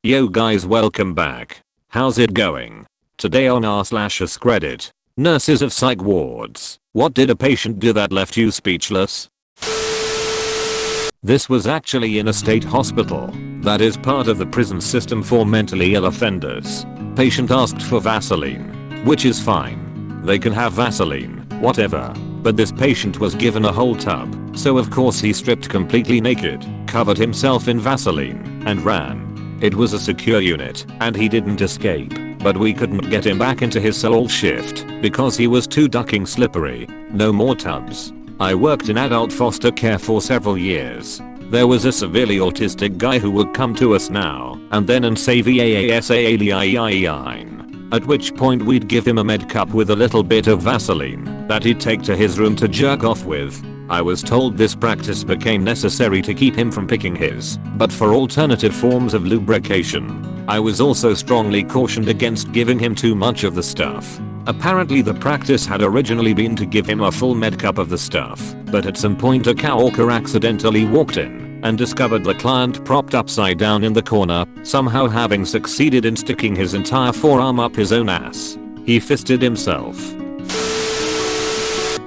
Yo guys, welcome back. How's it going? Today on r/Askreddit, nurses of psych wards, what did a patient do that left you speechless? This was actually in a state hospital that is part of the prison system for mentally ill offenders. Patient asked for Vaseline, which is fine. They can have Vaseline, whatever. But this patient was given a whole tub, so of course he stripped completely naked, covered himself in Vaseline, and ran. It was a secure unit, and he didn't escape, but we couldn't get him back into his cell all shift, because he was too ducking slippery. No more tubs. I worked in adult foster care for several years. There was a severely autistic guy who would come to us now and then and say VAASALEIEIEIN, at which point we'd give him a med cup with a little bit of Vaseline that he'd take to his room to jerk off with. I was told this practice became necessary to keep him from picking his butt for alternative forms of lubrication. I was also strongly cautioned against giving him too much of the stuff. Apparently the practice had originally been to give him a full med cup of the stuff, but at some point a coworker accidentally walked in and discovered the client propped upside down in the corner, somehow having succeeded in sticking his entire forearm up his own ass. He fisted himself.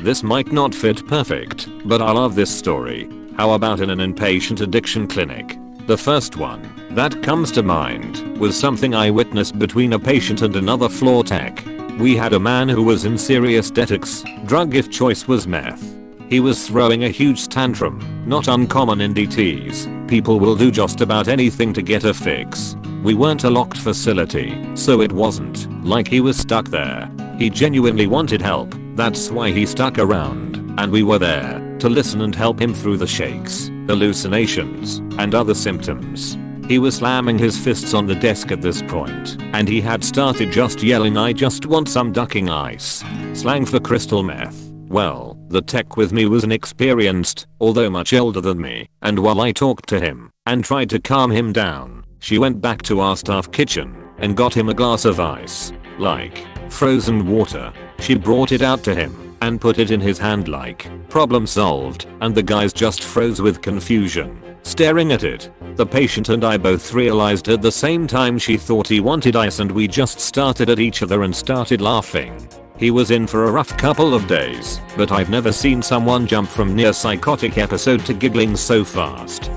This might not fit perfect, but I love this story. How about in an inpatient addiction clinic? The first one that comes to mind was something I witnessed between a patient and another floor tech. We had a man who was in serious detox, drug if choice was meth. He was throwing a huge tantrum, not uncommon in DTs. People will do just about anything to get a fix. We weren't a locked facility, so it wasn't like he was stuck there. He genuinely wanted help, that's why he stuck around, and we were there to listen and help him through the shakes, hallucinations, and other symptoms. He was slamming his fists on the desk at this point, and he had started just yelling, "I just want some ducking ice." Slang for crystal meth. Well, the tech with me was inexperienced, although much older than me, and while I talked to him and tried to calm him down, she went back to our staff kitchen and got him a glass of ice, like frozen water. She brought it out to him and put it in his hand like problem solved, and the guys just froze with confusion, staring at it. The patient and I both realized at the same time she thought he wanted ice, and we just started at each other and started laughing. He was in for a rough couple of days, but I've never seen someone jump from near psychotic episode to giggling so fast.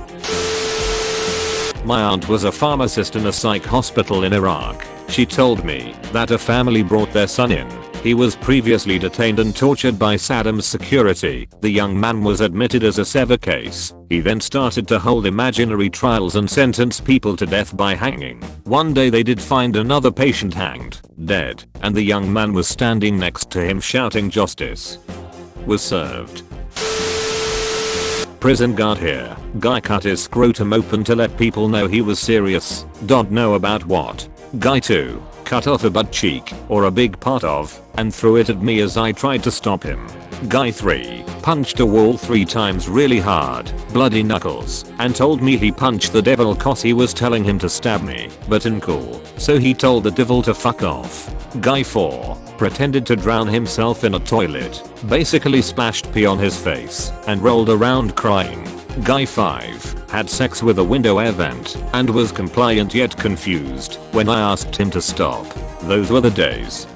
My aunt was a pharmacist in a psych hospital in Iraq. She told me that a family brought their son in. He was previously detained and tortured by Saddam's security. The young man was admitted as a severe case. He then started to hold imaginary trials and sentence people to death by hanging. One day they did find another patient hanged, dead, and the young man was standing next to him shouting justice was served. Prison guard here. Guy cut his scrotum open to let people know he was serious. Don't know about what. Guy 2 cut off a butt cheek, or a big part of, and threw it at me as I tried to stop him. Guy 3 punched a wall 3 times really hard, bloody knuckles, and told me he punched the devil cause he was telling him to stab me, but in cool, so he told the devil to fuck off. Guy 4 pretended to drown himself in a toilet, basically splashed pee on his face, and rolled around crying. Guy 5 had sex with a window air vent and was compliant yet confused when I asked him to stop. Those were the days.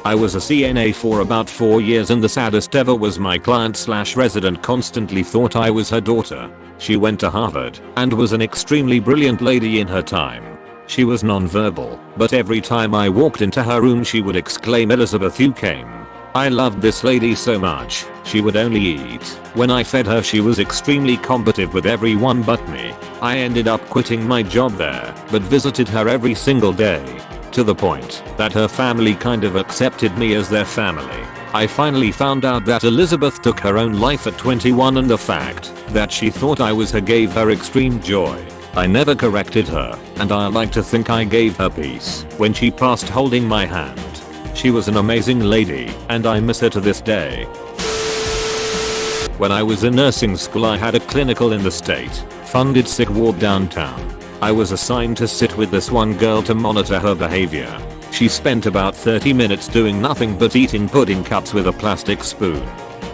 I was a CNA for about 4 years, and the saddest ever was my client/resident constantly thought I was her daughter. She went to Harvard and was an extremely brilliant lady in her time. She was nonverbal, but every time I walked into her room she would exclaim, "Elizabeth, you came." I loved this lady so much. She would only eat when I fed her. She was extremely combative with everyone but me. I ended up quitting my job there, but visited her every single day, to the point that her family kind of accepted me as their family. I finally found out that Elizabeth took her own life at 21, and the fact that she thought I was her gave her extreme joy. I never corrected her, and I like to think I gave her peace when she passed holding my hand. She was an amazing lady, and I miss her to this day. When I was in nursing school I had a clinical in the state-funded psych ward downtown. I was assigned to sit with this one girl to monitor her behavior. She spent about 30 minutes doing nothing but eating pudding cups with a plastic spoon.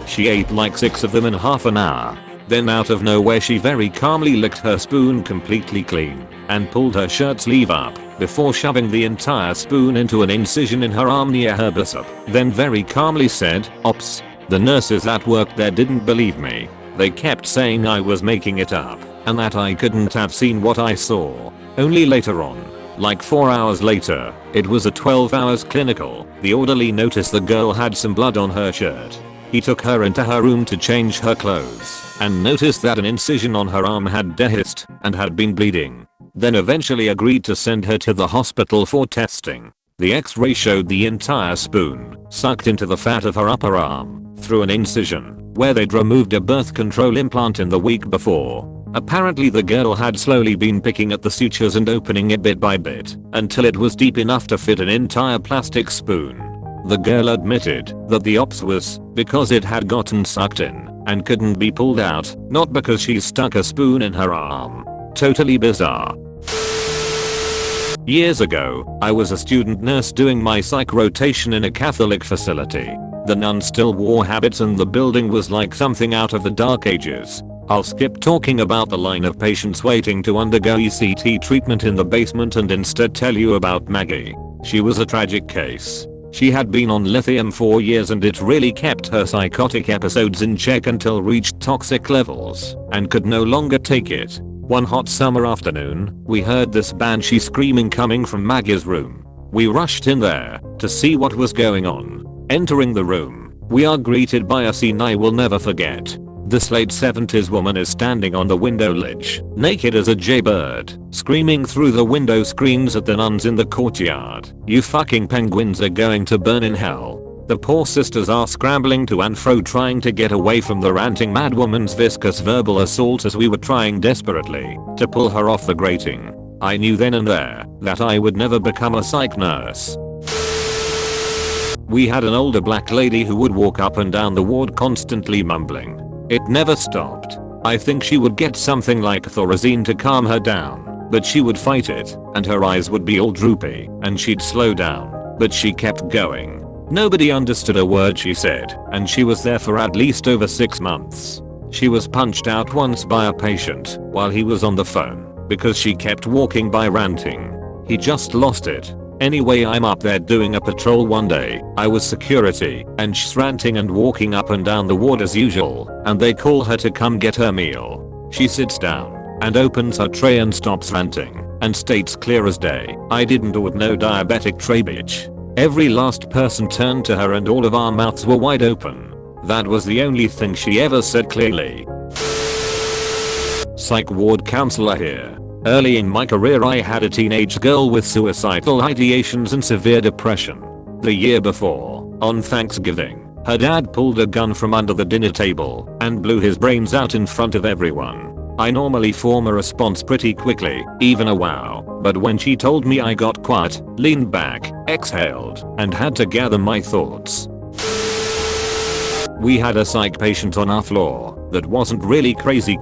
She ate like 6 of them in half an hour. Then out of nowhere she very calmly licked her spoon completely clean and pulled her shirt sleeve up before shoving the entire spoon into an incision in her arm near her bicep. Then very calmly said, "Ops." The nurses that worked there didn't believe me. They kept saying I was making it up and that I couldn't have seen what I saw. Only later on, like 4 hours later, it was a 12 hours clinical, the orderly noticed the girl had some blood on her shirt. He took her into her room to change her clothes and noticed that an incision on her arm had dehisced and had been bleeding. Then eventually agreed to send her to the hospital for testing. The x-ray showed the entire spoon sucked into the fat of her upper arm through an incision where they'd removed a birth control implant in the week before. Apparently the girl had slowly been picking at the sutures and opening it bit by bit until it was deep enough to fit an entire plastic spoon. The girl admitted that the ops was because it had gotten sucked in and couldn't be pulled out, not because she stuck a spoon in her arm. Totally bizarre. Years ago, I was a student nurse doing my psych rotation in a Catholic facility. The nuns still wore habits and the building was like something out of the Dark Ages. I'll skip talking about the line of patients waiting to undergo ECT treatment in the basement and instead tell you about Maggie. She was a tragic case. She had been on lithium for years and it really kept her psychotic episodes in check until reached toxic levels and could no longer take it. One hot summer afternoon, we heard this banshee screaming coming from Maggie's room. We rushed in there to see what was going on. Entering the room, we are greeted by a scene I will never forget. This late 70s woman is standing on the window ledge, naked as a jaybird, screaming through the window screens at the nuns in the courtyard. "You fucking penguins are going to burn in hell." The poor sisters are scrambling to and fro trying to get away from the ranting madwoman's viscous verbal assault as we were trying desperately to pull her off the grating. I knew then and there that I would never become a psych nurse. We had an older black lady who would walk up and down the ward constantly mumbling. It never stopped. I think she would get something like Thorazine to calm her down, but she would fight it and her eyes would be all droopy and she'd slow down, but she kept going. Nobody understood a word she said and she was there for at least over 6 months. She was punched out once by a patient while he was on the phone because she kept walking by ranting. He just lost it. Anyway, I'm up there doing a patrol one day. I was security and she's ranting and walking up and down the ward as usual and they call her to come get her meal. She sits down and opens her tray and stops ranting and states clear as day, "I didn't order no diabetic tray, bitch." Every last person turned to her and all of our mouths were wide open. That was the only thing she ever said clearly. Psych ward counselor here. Early in my career I had a teenage girl with suicidal ideations and severe depression. The year before, on Thanksgiving, her dad pulled a gun from under the dinner table and blew his brains out in front of everyone. I normally form a response pretty quickly, even a wow, but when she told me I got quiet, leaned back, exhaled, and had to gather my thoughts. We had a psych patient on our floor that wasn't really crazy,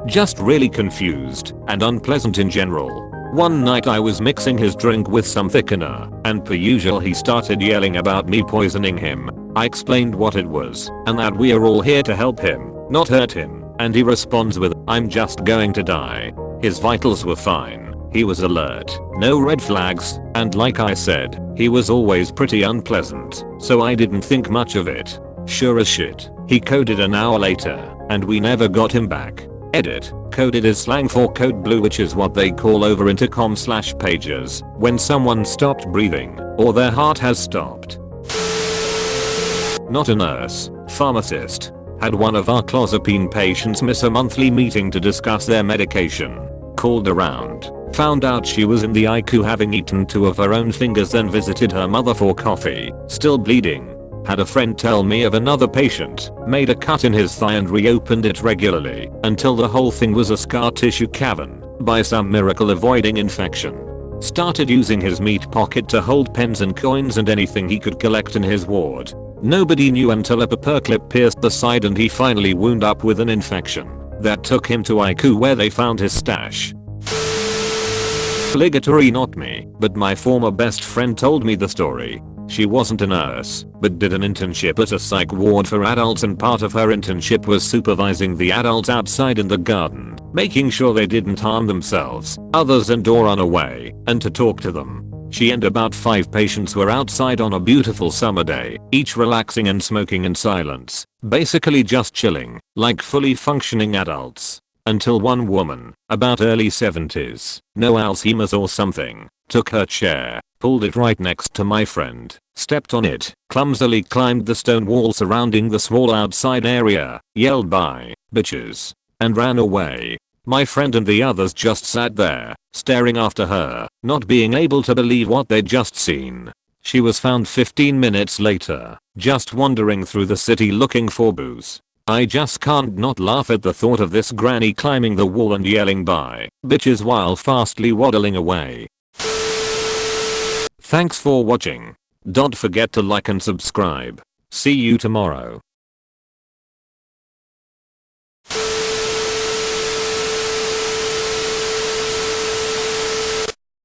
just really confused and unpleasant in general. One night I was mixing his drink with some thickener and per usual he started yelling about me poisoning him. I explained what it was and that we are all here to help him, not hurt him, and he responds with, "I'm just going to die." His vitals were fine. He was alert, no red flags, and like I said, he was always pretty unpleasant, so I didn't think much of it. Sure as shit, he coded an hour later, and we never got him back. Edit, coded is slang for code blue, which is what they call over intercom/pagers when someone stopped breathing or their heart has stopped. Not a nurse, pharmacist. Had one of our clozapine patients miss a monthly meeting to discuss their medication. Called around, found out she was in the ICU having eaten 2 of her own fingers, then visited her mother for coffee, still bleeding. Had a friend tell me of another patient, made a cut in his thigh and reopened it regularly until the whole thing was a scar tissue cavern, by some miracle avoiding infection. Started using his meat pocket to hold pens and coins and anything he could collect in his ward. Nobody knew until a paperclip pierced the side and he finally wound up with an infection that took him to ICU where they found his stash. Obligatory, not me, but my former best friend told me the story. She wasn't a nurse, but did an internship at a psych ward for adults, and part of her internship was supervising the adults outside in the garden, making sure they didn't harm themselves, others and or run away, and to talk to them. She and about 5 patients were outside on a beautiful summer day, each relaxing and smoking in silence, basically just chilling, like fully functioning adults. Until one woman, about early 70s, no Alzheimer's or something, took her chair, pulled it right next to my friend, stepped on it, clumsily climbed the stone wall surrounding the small outside area, yelled "Bye, bitches," and ran away. My friend and the others just sat there, staring after her, not being able to believe what they'd just seen. She was found 15 minutes later, just wandering through the city looking for booze. I just can't not laugh at the thought of this granny climbing the wall and yelling "Bye, bitches" while fastly waddling away. Thanks for watching. Don't forget to like and subscribe. See you tomorrow.